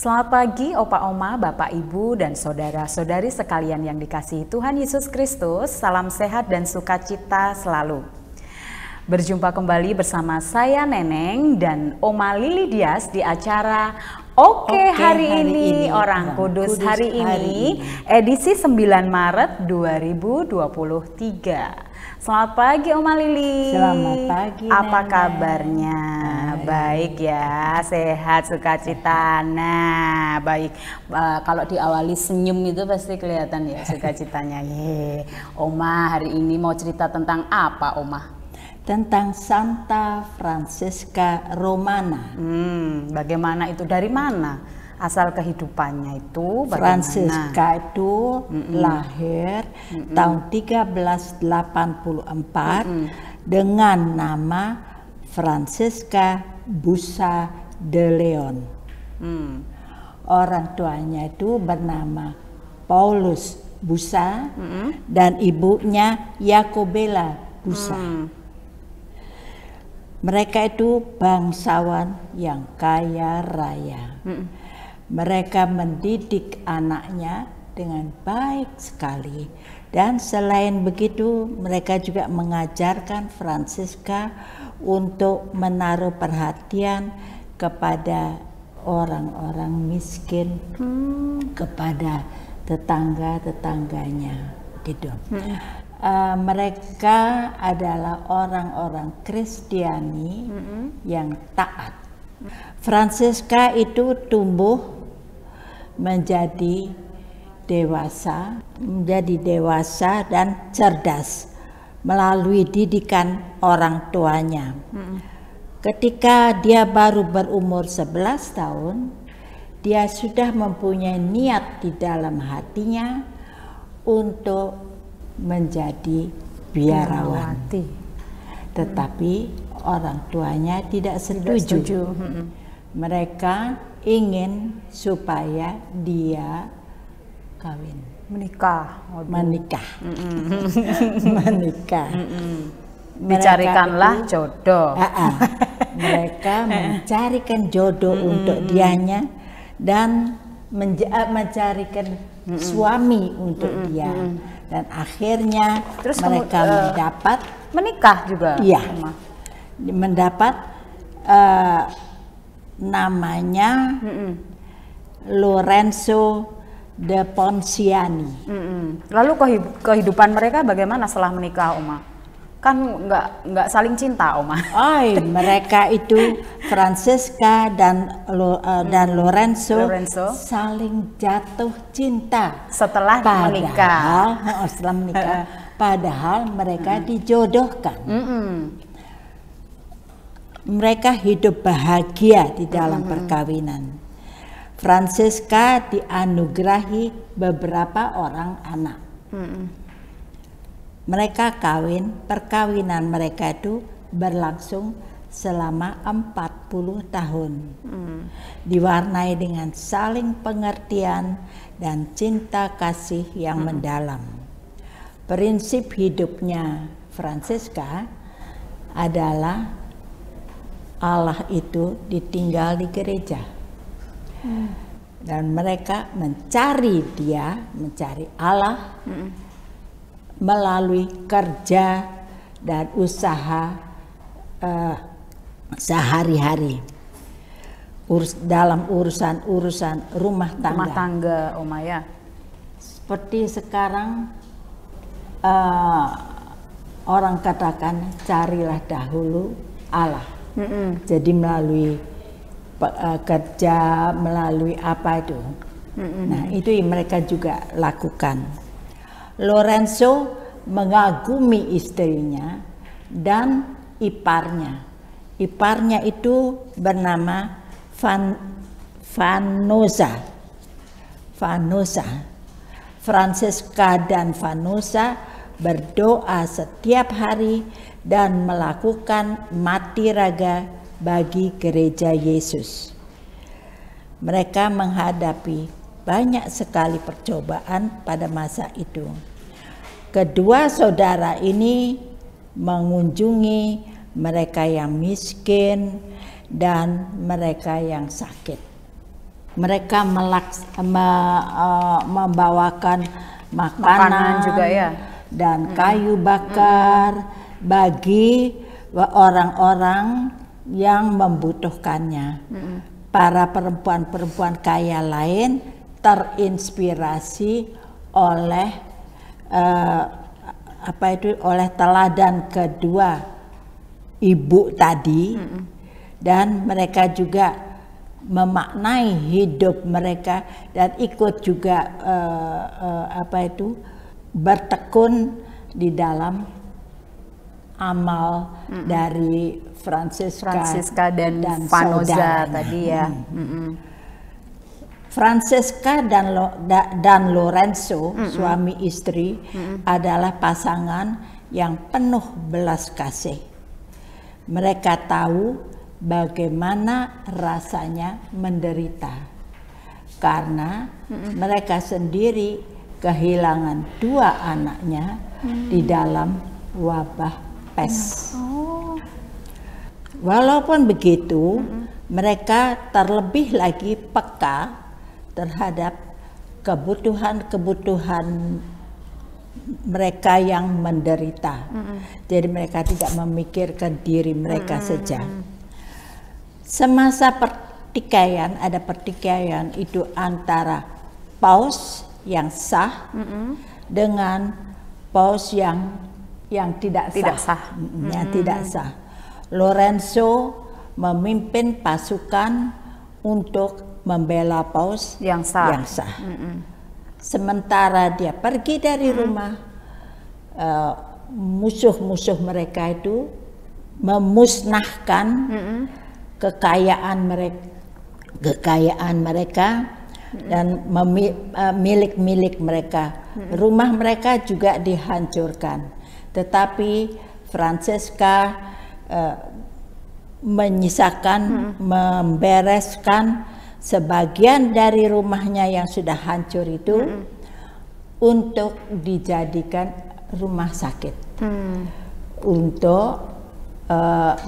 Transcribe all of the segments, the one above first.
Selamat pagi Opa Oma, Bapak Ibu dan saudara-saudari sekalian yang dikasihi Tuhan Yesus Kristus. Salam sehat dan sukacita selalu. Berjumpa kembali bersama saya Neneng dan Oma Lili Dias di acara Oke, hari ini Orang Kudus hari ini edisi 9 Maret 2023. Selamat pagi Oma Lili. Selamat pagi. Apa Nenek. kabarnya? Baik ya, sehat, sukacita. Nah, baik. Kalau diawali senyum itu pasti kelihatan ya sukacitanya. Oma hari ini mau cerita tentang apa, Oma? Tentang Santa Francesca Romana. Bagaimana itu? Dari mana asal kehidupannya itu? Bagaimana? Francesca itu lahir tahun 1384 dengan nama Francesca Bussa de Leon. Orang tuanya itu bernama Paulus Bussa dan ibunya Jacobella Bussa. Mereka itu bangsawan yang kaya raya. Mereka mendidik anaknya dengan baik sekali. Dan selain begitu, mereka juga mengajarkan Francesca untuk menaruh perhatian kepada orang-orang miskin, kepada tetangga-tetangganya, gitu. Mereka adalah orang-orang Kristiani yang taat. Francesca itu tumbuh menjadi dewasa dan cerdas melalui didikan orang tuanya. Ketika dia baru berumur 11 tahun, dia sudah mempunyai niat di dalam hatinya untuk menjadi biarawan. Tetapi orang tuanya tidak setuju. Mereka ingin supaya dia kawin, menikah. Dicarikanlah jodoh. Mereka mencarikan jodoh untuk dianya dan mencarikan suami untuk dia. Dan akhirnya terus mereka mendapat menikah juga. Iya, mendapat namanya Lorenzo de Ponciani. Lalu kehidupan mereka bagaimana setelah menikah, Oma? Kan nggak saling cinta, Oma. Mereka itu Francesca dan Lorenzo saling jatuh cinta setelah menikah. Padahal mereka dijodohkan. Mereka hidup bahagia di dalam perkawinan. Francesca dianugerahi beberapa orang anak. Mereka perkawinan mereka itu berlangsung selama 40 tahun. Diwarnai dengan saling pengertian dan cinta kasih yang mendalam. Prinsip hidupnya Francesca adalah Allah itu ditinggal di gereja. Dan mereka mencari Allah melalui kerja dan usaha sehari-hari dalam urusan rumah tangga. Oma ya. Seperti sekarang orang katakan carilah dahulu Allah. Jadi melalui kerja, melalui apa itu. Nah, itu yang mereka juga lakukan. Lorenzo mengagumi istrinya dan iparnya. Iparnya itu bernama Vanosa. Francesca dan Vanosa berdoa setiap hari dan melakukan mati raga bagi gereja Yesus. Mereka menghadapi banyak sekali percobaan pada masa itu. Kedua saudara ini mengunjungi mereka yang miskin dan mereka yang sakit. Mereka membawakan makanan juga ya, dan kayu bakar bagi orang-orang yang membutuhkannya. Para perempuan-perempuan kaya lain terinspirasi oleh oleh teladan kedua ibu tadi, dan mereka juga memaknai hidup mereka dan ikut juga bertekun di dalam amal dari Francesca dan Vanosa tadi ya. Francesca dan Lorenzo, suami istri, adalah pasangan yang penuh belas kasih. Mereka tahu bagaimana rasanya menderita, karena mereka sendiri kehilangan 2 anaknya di dalam wabah pes. Walaupun begitu, mereka terlebih lagi peka terhadap kebutuhan-kebutuhan mereka yang menderita. Jadi mereka tidak memikirkan diri mereka saja. Semasa pertikaian, ada pertikaian itu antara paus yang sah dengan paus yang tidak sah. Yang tidak sah. Lorenzo memimpin pasukan untuk membela paus yang sah. Sementara dia pergi dari rumah, musuh-musuh mereka itu memusnahkan kekayaan mereka dan milik-milik mereka. Rumah mereka juga dihancurkan. Tetapi Francesca menyisakan, membereskan sebagian dari rumahnya yang sudah hancur itu untuk dijadikan rumah sakit, untuk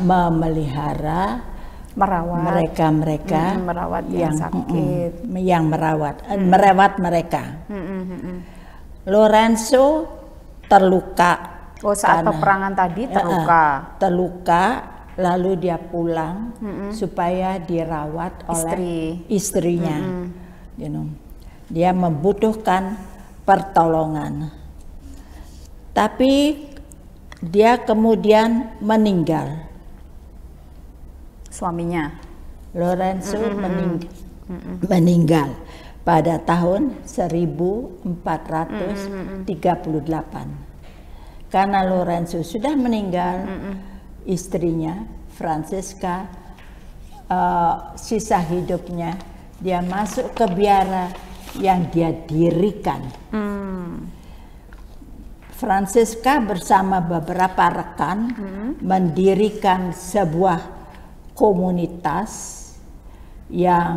memelihara, mereka merawat yang sakit, merawat mereka. Lorenzo terluka. Saat peperangan tadi terluka, lalu dia pulang supaya dirawat oleh istrinya. Dia membutuhkan pertolongan, tapi dia kemudian meninggal. Suaminya Lorenzo meninggal pada tahun 1438. Karena Lorenzo sudah meninggal, istrinya Francesca, sisa hidupnya dia masuk ke biara yang dia dirikan. Francesca bersama beberapa rekan mendirikan sebuah komunitas yang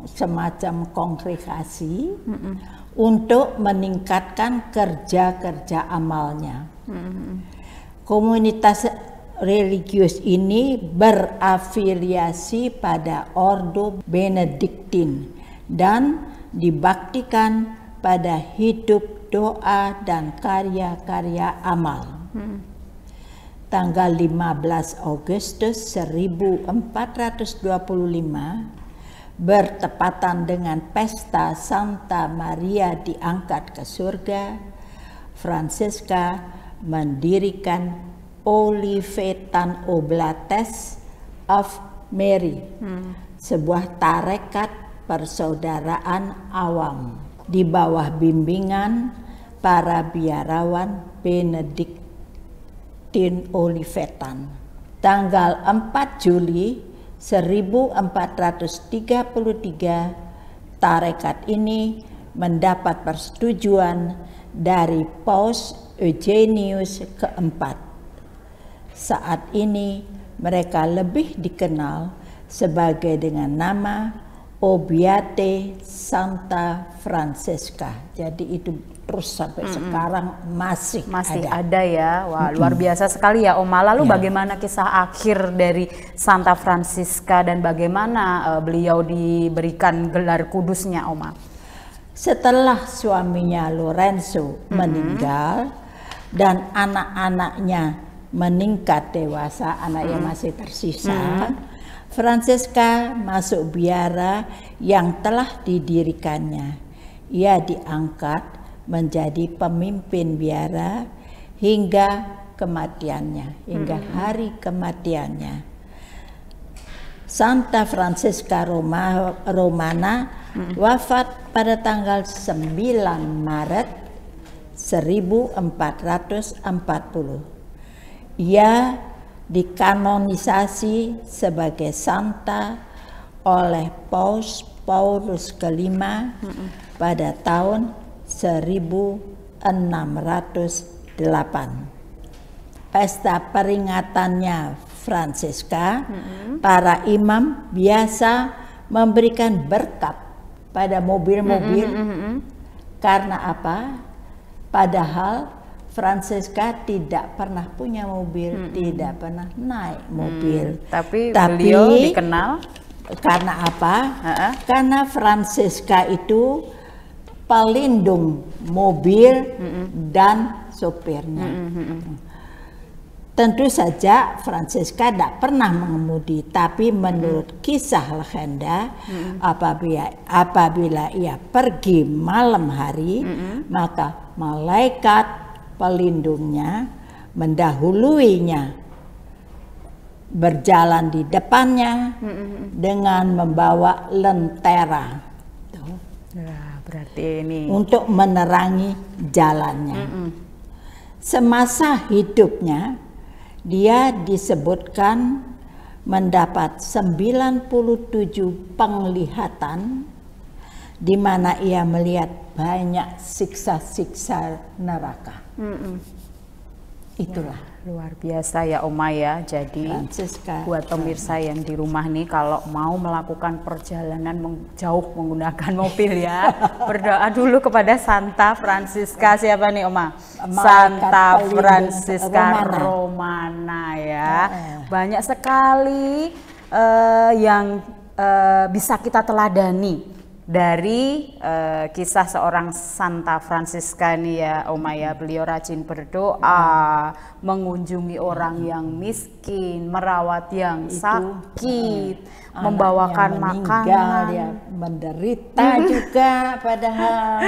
semacam kongregasi untuk meningkatkan kerja-kerja amalnya. Komunitas religius ini berafiliasi pada Ordo Benediktin dan dibaktikan pada hidup, doa, dan karya-karya amal. Tanggal 15 Agustus 1425 bertepatan dengan pesta Santa Maria diangkat ke surga, Francesca mendirikan Olivetan Oblates of Mary, sebuah tarekat persaudaraan awam di bawah bimbingan para biarawan Benediktin Olivetan. Tanggal 4 Juli 1433, tarekat ini mendapat persetujuan dari Paus Eugenius keempat. Saat ini mereka lebih dikenal sebagai dengan nama Obiate Santa Francesca. Jadi itu terus sampai sekarang masih ada ya. Wah, luar biasa sekali ya Oma. Lalu bagaimana kisah akhir dari Santa Francisca dan bagaimana beliau diberikan gelar kudusnya Oma? Setelah suaminya Lorenzo meninggal dan anak-anaknya meningkat dewasa, anaknya masih tersisa, Francisca masuk biara yang telah didirikannya. Ia diangkat menjadi pemimpin biara hingga kematiannya, hingga hari kematiannya. Santa Francisca Romana wafat pada tanggal 9 Maret 1440. Ia dikanonisasi sebagai santa oleh Paus Paulus V pada tahun 1608. Pesta peringatannya Francisca, para imam biasa memberikan berkat pada mobil-mobil. Karena apa? Padahal Francisca tidak pernah punya mobil, tidak pernah naik mobil. Tapi beliau dikenal karena apa? Karena Francisca itu pelindung mobil dan sopirnya. Tentu saja Francisca tidak pernah mengemudi, tapi menurut kisah legenda, apabila ia pergi malam hari, maka malaikat pelindungnya mendahuluinya, berjalan di depannya dengan membawa lentera. Berarti ini untuk menerangi jalannya. Semasa hidupnya dia disebutkan mendapat 97 penglihatan, di mana ia melihat banyak siksa-siksa neraka. Itulah. Luar biasa ya Oma ya. Jadi Francisca, buat pemirsa yang di rumah nih, kalau mau melakukan perjalanan jauh menggunakan mobil ya, berdoa dulu kepada Santa Francisca. Siapa nih Oma? Santa Francisca Romana ya. Banyak sekali yang bisa kita teladani dari kisah seorang Santa Francisca nih ya Oma ya. Beliau rajin berdoa, mengunjungi orang yang miskin, merawat yang sakit, membawakan makanan, ya, menderita juga padahal.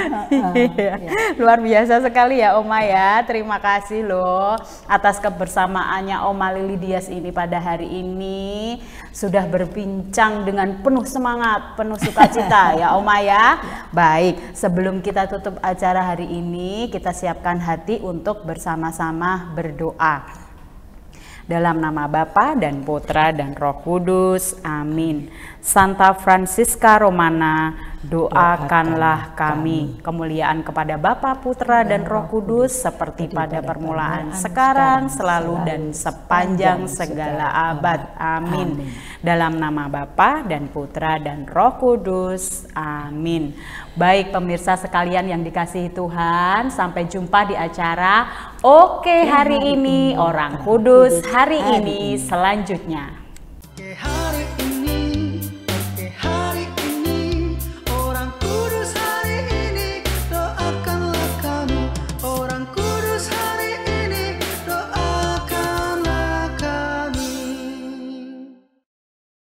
Luar biasa sekali ya Oma ya. Terima kasih loh atas kebersamaannya Oma Lili Dias ini pada hari ini, sudah berbincang dengan penuh semangat, penuh sukacita ya Oma ya. Baik, sebelum kita tutup acara hari ini, kita siapkan hati untuk bersama-sama berdoa. Dalam nama Bapa dan Putra dan Roh Kudus, amin. Santa Francisca Romana, doakanlah kami. Kemuliaan kepada Bapa, Putra dan Roh Kudus, seperti pada permulaan, sekarang, selalu, dan sepanjang segala abad, amin. Dalam nama Bapa dan Putra dan Roh Kudus, amin. Baik pemirsa sekalian yang dikasihi Tuhan, sampai jumpa di acara Oke hari ini, Orang Kudus hari ini selanjutnya.